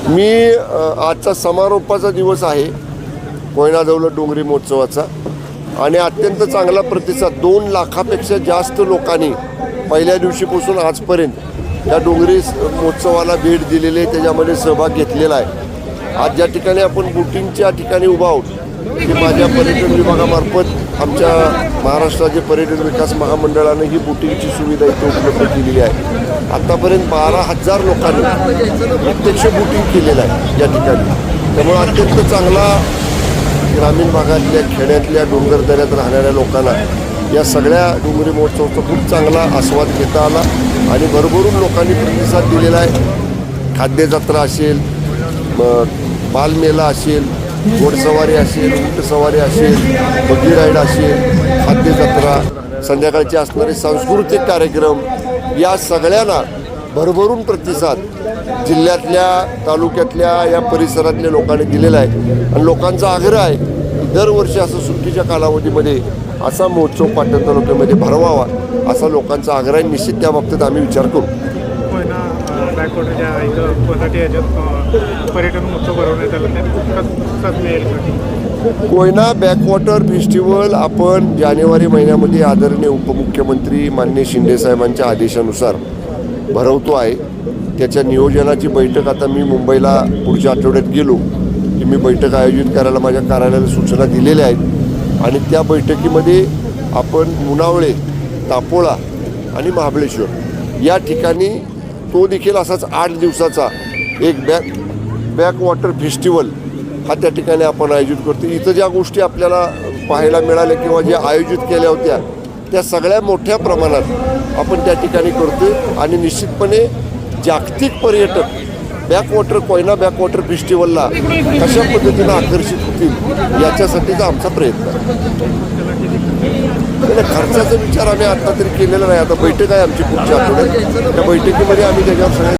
मी आजचा समारोपाचा दिवस आहे कोयना दौलत डोंगरी महोत्सवाचा आणि अत्यंत चांगला प्रतिसाद 2 लाखापेक्षा जास्त लोकांनी पहिल्या दिवशीपासून आजपर्यंत या डोंगरी महोत्सवाला भेट दिलेली आहे, त्याच्यामध्ये सहभाग घेतलेला आहे। आज ज्या ठिकाणी आपण बोटिंगच्या ठिकाणी उभा आहोत की माझ्या पर्यटन विभागामार्फत आमच्या महाराष्ट्र राज्य पर्यटन विकास महामंडळाने ही बोटिंगची सुविधा इथे उपलब्ध केलेली आहे। आतापर्यंत 12,000 लोकांनी प्रत्यक्ष बोटिंग केलेलं आहे या ठिकाणी। त्यामुळे अत्यंत चांगला ग्रामीण भागातल्या खेड्यातल्या डोंगरदऱ्यात राहणाऱ्या लोकांना या सगळ्या डोंगरी महोत्सवाचा खूप चांगला आस्वाद घेता आला आणि भरभरून लोकांनी प्रतिसाद दिलेला आहे। खाद्यजत्रा असेल, बालमेला असेल, घोडसवारी असेल, उंटसवारी असेल, बग्गी राईड असेल, खाद्यजत्रा, संध्याकाळचे असणारे सांस्कृतिक कार्यक्रम, या सगळ्यांना भरभरून प्रतिसाद जिल्ह्यातल्या तालुक्यातल्या या परिसरातल्या लोकांनी दिलेला आहे। आणि लोकांचा आग्रह आहे की दरवर्षी असं सुट्टीच्या कालावधीमध्ये असा महोत्सव पाटण तालुक्यामध्ये भरवावा, असा लोकांचा आग्रह आहे। निश्चित त्या बाबतीत आम्ही विचार करू। पर्यटन महोत्सव भरवण्यात आला, कोयना बॅकवॉटर फेस्टिवल आपण जानेवारी महिन्यामध्ये आदरणीय उपमुख्यमंत्री माननीय शिंदे साहेबांच्या आदेशानुसार भरवतो आहे। त्याच्या नियोजनाची बैठक आता मी मुंबईला पुढच्या आठवड्यात गेलो की मी बैठक आयोजित करायला माझ्या कार्यालयाला सूचना दिलेल्या आहेत आणि त्या बैठकीमध्ये आपण मुनावळे, तापोळा आणि महाबळेश्वर या ठिकाणी तो देखील असाच 8 दिवसाचा एक बॅकवॉटर फेस्टिवल हा त्या ठिकाणी आपण आयोजित करतो। इथं ज्या गोष्टी आपल्याला पाहायला मिळाल्या किंवा ज्या आयोजित केल्या होत्या त्या सगळ्या मोठ्या प्रमाणात आपण त्या ठिकाणी करतो आणि निश्चितपणे जागतिक पर्यटक कोयना बॅकवॉटर फेस्टिवलला कशा पद्धतीनं आकर्षित होतील याच्यासाठीचा आमचा प्रयत्न आहे। खर्चाचा विचार आम्ही आता तरी केलेला नाही। आता बैठक आहे आमची पुढच्या आठवड्यात, त्या बैठकीमध्ये आम्ही त्याच्यावर